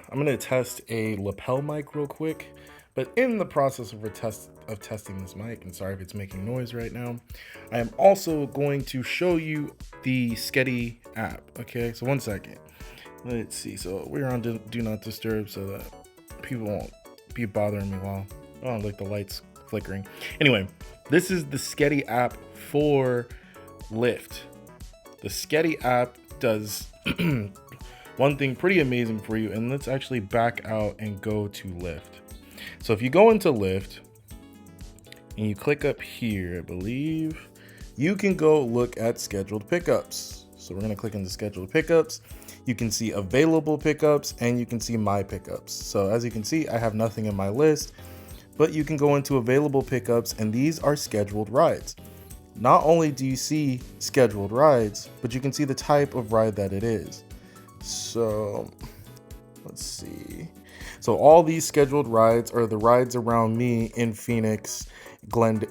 I'm gonna test a lapel mic real quick, but in the process of testing this mic, and sorry if it's making noise right now, I am also going to show you the Sketty app. Okay, so one second. Let's see. So we're on do not disturb so that people won't be bothering me while like the lights flickering. Anyway, this is the Sketty app for Lyft. The Sketty app does one thing pretty amazing for you, and let's actually back out and go to Lyft. So if you go into Lyft and you click up here, I believe you can go look at scheduled pickups. So we're going to click into scheduled pickups. You can see available pickups and you can see my pickups. So as you can see, I have nothing in my list, but you can go into available pickups and these are scheduled rides. Not only do you see scheduled rides, but you can see the type of ride that it is. So let's see. So all these scheduled rides are the rides around me in Phoenix,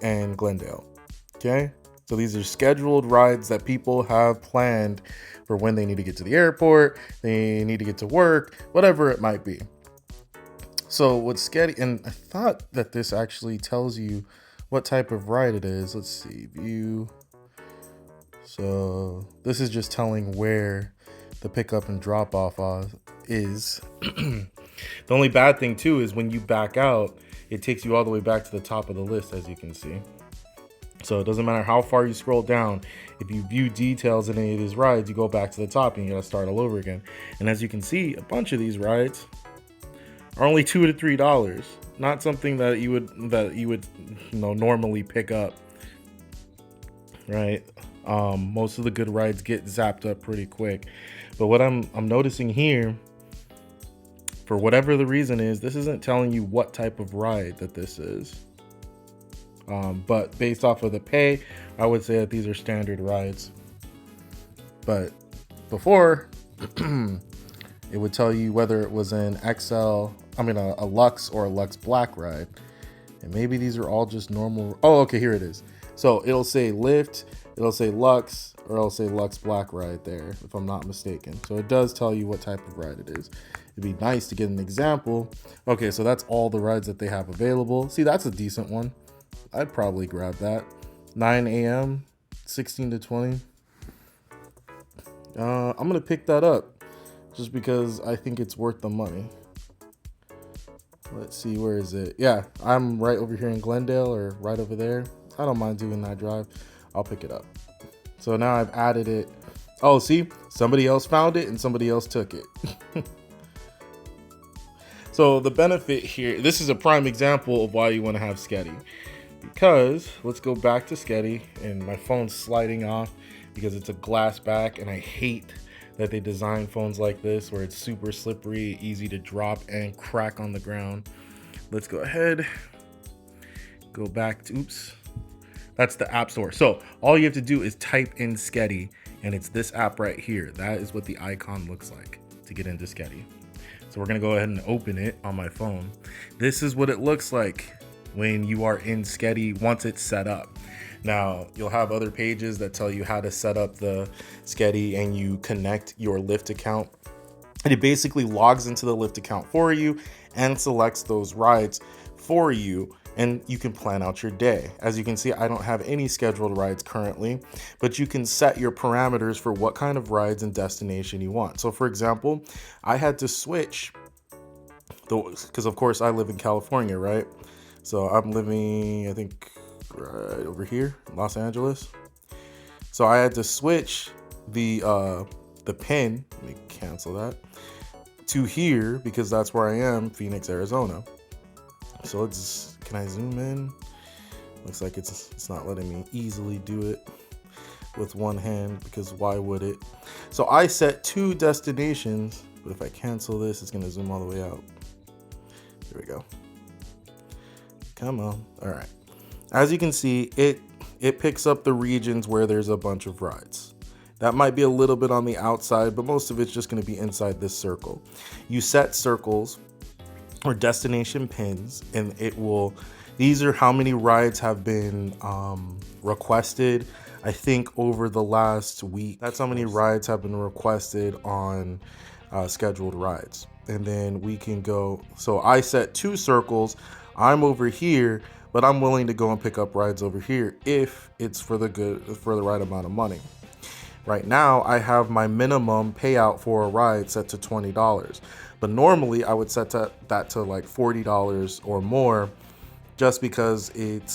and Glendale. Okay. So these are scheduled rides that people have planned for when they need to get to the airport, they need to get to work, whatever it might be. So what's Sketty, and I thought that this actually tells you what type of ride it is. Let's see, view. So this is just telling where the pickup and drop off is. The only bad thing too is when you back out, it takes you all the way back to the top of the list, as you can see. So it doesn't matter how far you scroll down. If you view details in any of these rides, you go back to the top and you gotta start all over again. And as you can see, a bunch of these rides are only $2 to $3. Not something that you would normally pick up, right? Most of the good rides get zapped up pretty quick. But what I'm noticing here, for whatever the reason is, this isn't telling you what type of ride that this is. But based off of the pay, I would say that these are standard rides. But before, it would tell you whether it was an a Lux or a Lux Black ride. And maybe these are all just normal. Oh, okay, here it is. So it'll say Lyft, it'll say Lux, or it'll say Lux Black ride there, if I'm not mistaken. So it does tell you what type of ride it is. It'd be nice to get an example. Okay, so that's all the rides that they have available. See, that's a decent one. I'd probably grab that. 9 a.m., 16 to 20. I'm going to pick that up just because I think it's worth the money. Let's see, where is it? Yeah, I'm right over here in Glendale, or right over there. I don't mind doing that drive. I'll pick it up. So now I've added it. Oh, see, somebody else found it and somebody else took it. So the benefit here, this is a prime example of why you want to have Sketty. Because let's go back to Sketty, and my phone's sliding off because it's a glass back, and I hate that they design phones like this where it's super slippery, easy to drop and crack on the ground. Let's go ahead, go back to, oops, that's the app store. So all you have to do is type in Sketty, and it's this app right here. That is what the icon looks like to get into Sketty. So we're gonna go ahead and open it on my phone. This is what it looks like when you are in Sketty once it's set up. Now, you'll have other pages that tell you how to set up the Sketty, and you connect your Lyft account. And it basically logs into the Lyft account for you and selects those rides for you, and you can plan out your day. As you can see, I don't have any scheduled rides currently, but you can set your parameters for what kind of rides and destination you want. So for example, I had to switch because of course I live in California, right? So I'm living, I think, right over here, Los Angeles. So I had to switch the pin, let me cancel that, to here because that's where I am, Phoenix, Arizona. So can I zoom in? Looks like it's not letting me easily do it with one hand, because why would it? So I set 2 destinations, but if I cancel this, it's gonna zoom all the way out. There we go. Come on. All right. As you can see, it picks up the regions where there's a bunch of rides. That might be a little bit on the outside, but most of it's just going to be inside this circle. You set circles or destination pins, and these are how many rides have been requested. I think over the last week, that's how many rides have been requested on scheduled rides. And then we can go, so I set 2 circles. I'm over here, but I'm willing to go and pick up rides over here if it's for the right amount of money. Right now, I have my minimum payout for a ride set to $20. But normally I would set that to like $40 or more, just because it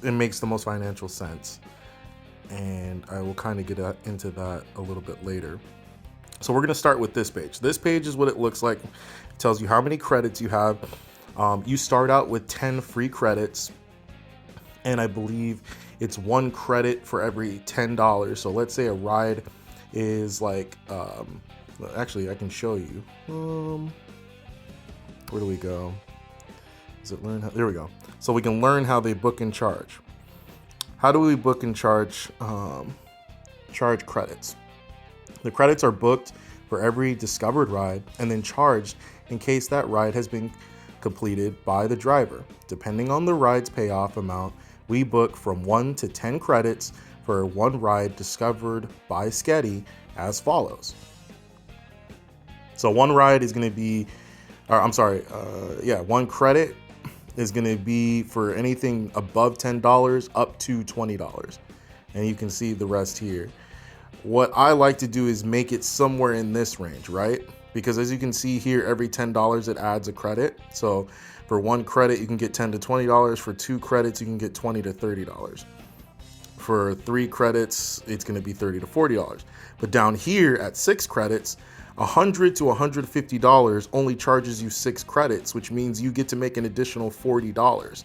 makes the most financial sense. And I will kind of get into that a little bit later. So we're going to start with this page. This page is what it looks like. It tells you how many credits you have. You start out with 10 free credits, and I believe it's 1 credit for every $10. So let's say a ride is like, actually I can show you. Where do we go? Is it learn how? There we go. So we can learn how they book and charge. How do we book and charge credits? The credits are booked for every discovered ride and then charged in case that ride has been completed by the driver. Depending on the ride's payoff amount, we book from 1 to 10 credits for 1 ride discovered by Sketty as follows. So 1 ride is going to be, 1 credit is going to be for anything above $10 up to $20. And you can see the rest here. What I like to do is make it somewhere in this range, right? Because as you can see here, every $10 it adds a credit. So for 1 credit, you can get $10 to $20. For 2 credits, you can get $20 to $30. For 3 credits, it's going to be $30 to $40. But down here at 6 credits, $100 to $150 only charges you 6 credits, which means you get to make an additional $40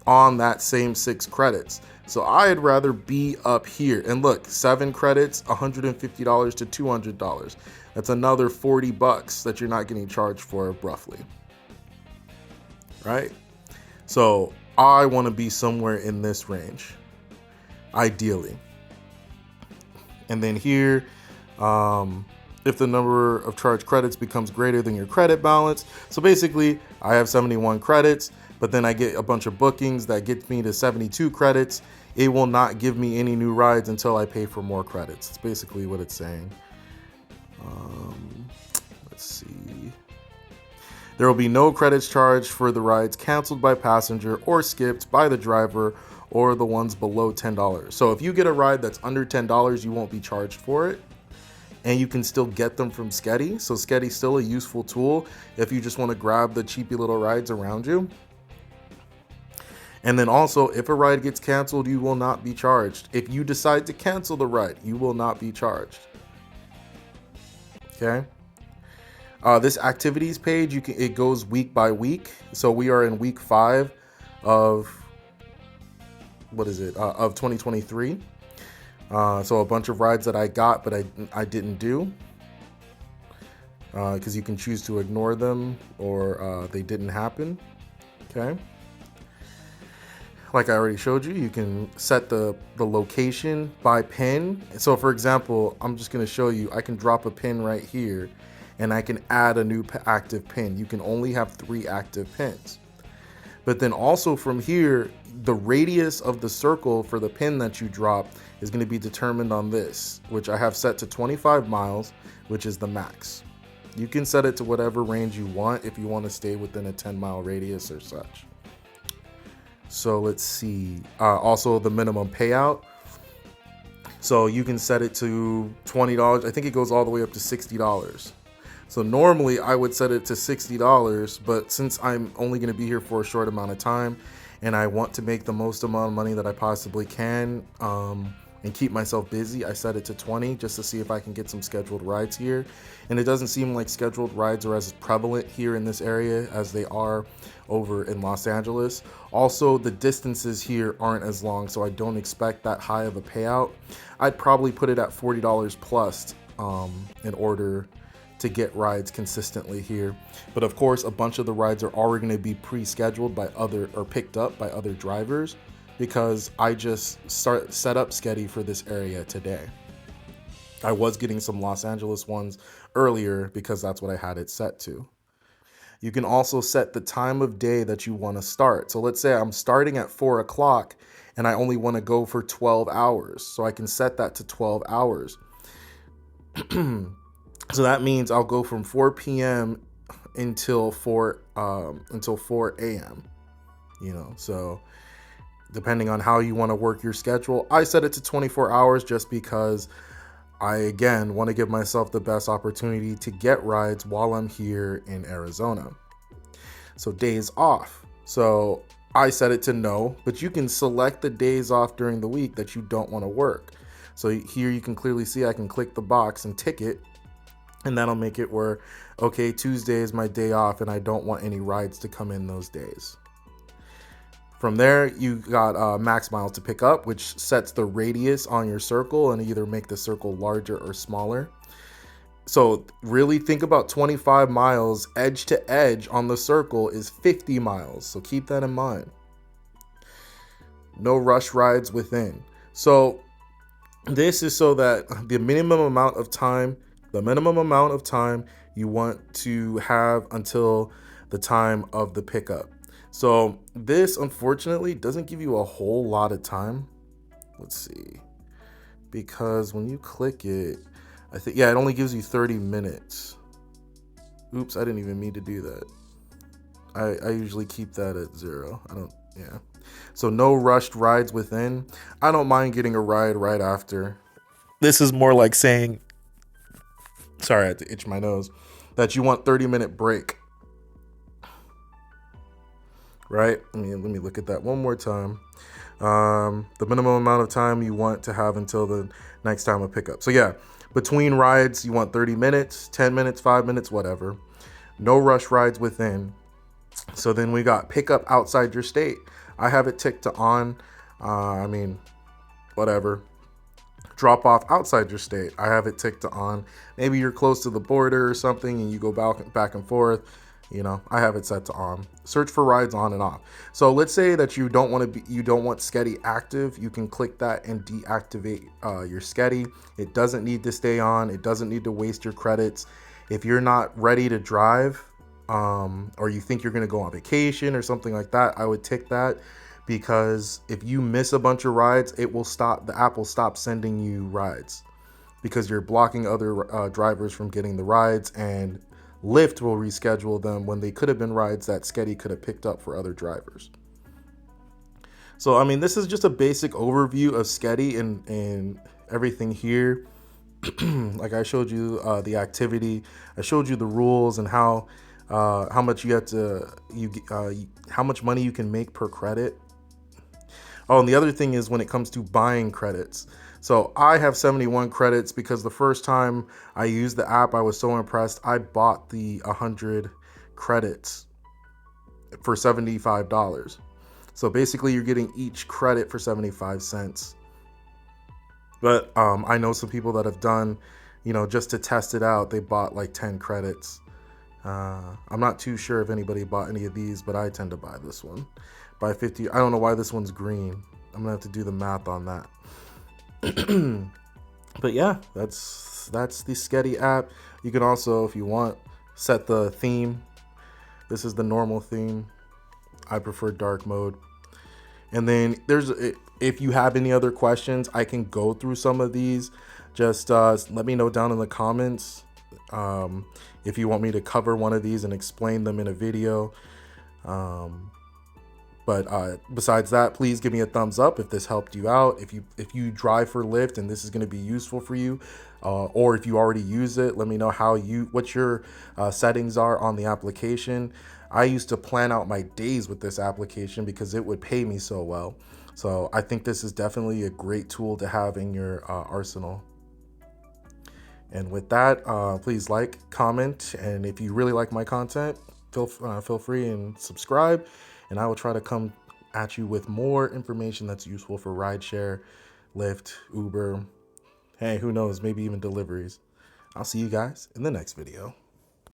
on that same 6 credits. So I'd rather be up here. And look, 7 credits, $150 to $200. That's another $40 that you're not getting charged for, roughly. Right? So I want to be somewhere in this range, ideally. And then here, if the number of charged credits becomes greater than your credit balance. So basically, I have 71 credits, but then I get a bunch of bookings that gets me to 72 credits. It will not give me any new rides until I pay for more credits. It's basically what it's saying. Let's see. There will be no credits charged for the rides canceled by passenger or skipped by the driver or the ones below $10. So if you get a ride that's under $10, you won't be charged for it. And you can still get them from Sketty. So Sketty's still a useful tool if you just want to grab the cheapy little rides around you. And then also, if a ride gets canceled, you will not be charged. If you decide to cancel the ride, you will not be charged. Okay. This activities page, it goes week by week. So we are in week 5 of, of 2023. So a bunch of rides that I got, but I didn't do. Because you can choose to ignore them or they didn't happen. Okay. Like I already showed you, you can set the location by pin. So for example, I'm just going to show you, I can drop a pin right here and I can add a new active pin. You can only have 3 active pins. But then also from here, the radius of the circle for the pin that you drop is going to be determined on this, which I have set to 25 miles, which is the max. You can set it to whatever range you want if you want to stay within a 10-mile radius or such. So let's see. Also the minimum payout. So you can set it to $20. I think it goes all the way up to $60. So normally I would set it to $60, but since I'm only going to be here for a short amount of time and I want to make the most amount of money that I possibly can and keep myself busy, I set it to 20 just to see if I can get some scheduled rides here. And it doesn't seem like scheduled rides are as prevalent here in this area as they are over in Los Angeles. Also, the distances here aren't as long, so I don't expect that high of a payout. I'd probably put it at $40 plus in order to get rides consistently here. But of course, a bunch of the rides are already going to be pre-scheduled by picked up by other drivers because I just set up Sketty for this area today. I was getting some Los Angeles ones earlier because that's what I had it set to. You can also set the time of day that you want to start. So let's say I'm starting at 4 o'clock and I only want to go for 12 hours. So I can set that to 12 hours. So that means I'll go from 4 p.m. until 4 a.m. So depending on how you want to work your schedule, I set it to 24 hours just because I again want to give myself the best opportunity to get rides while I'm here in Arizona. So days off. So I set it to no, but you can select the days off during the week that you don't want to work. So here you can clearly see I can click the box and tick it, and that'll make it where, okay, Tuesday is my day off and I don't want any rides to come in those days. From there, you got max miles to pick up, which sets the radius on your circle and either make the circle larger or smaller. So really think about 25 miles edge to edge on the circle is 50 miles. So keep that in mind. No rush rides within. So this is so that the minimum amount of time you want to have until the time of the pickup. So this unfortunately doesn't give you a whole lot of time. Let's see. Because when you click it, it only gives you 30 minutes. Oops, I didn't even mean to do that. I usually keep that at 0. So no rushed rides within. I don't mind getting a ride right after. This is more like saying, sorry, I had to itch my nose, that you want 30-minute break. Right? Let me look at that one more time. The minimum amount of time you want to have until the next time of pickup. So yeah, between rides, you want 30 minutes, 10 minutes, 5 minutes, whatever. No rush rides within. So then we got pickup outside your state. I have it ticked to on. Whatever. Drop off outside your state. I have it ticked to on. Maybe you're close to the border or something and you go back and forth. I have it set to on. Search for rides on and off. So let's say that you don't want Sketty active. You can click that and deactivate your Sketty. It doesn't need to stay on. It doesn't need to waste your credits. If you're not ready to drive, or you think you're going to go on vacation or something like that, I would tick that, because if you miss a bunch of rides, the app will stop sending you rides because you're blocking other drivers from getting the rides, and Lyft will reschedule them when they could have been rides that Sketty could have picked up for other drivers. So, this is just a basic overview of Sketty and everything here. Like I showed you the activity, I showed you the rules and how much how much money you can make per credit. Oh, and the other thing is when it comes to buying credits. So I have 71 credits because the first time I used the app, I was so impressed. I bought the 100 credits for $75. So basically you're getting each credit for 75 cents. But I know some people that have done, just to test it out, they bought like 10 credits. I'm not too sure if anybody bought any of these, but I tend to buy this one. By 50, I don't know why this one's green. I'm gonna have to do the math on that. But yeah, that's the Sketty app. You can also, if you want, set the theme. This is the normal theme. I prefer dark mode. And then if you have any other questions, I can go through some of these. Just let me know down in the comments if you want me to cover one of these and explain them in a video. But besides that, please give me a thumbs up if this helped you out. If you drive for Lyft and this is going to be useful for you, or if you already use it, let me know what your settings are on the application. I used to plan out my days with this application because it would pay me so well. So I think this is definitely a great tool to have in your arsenal. And with that, please like, comment, and if you really like my content, feel free and subscribe. And I will try to come at you with more information that's useful for rideshare, Lyft, Uber. Hey, who knows, maybe even deliveries. I'll see you guys in the next video.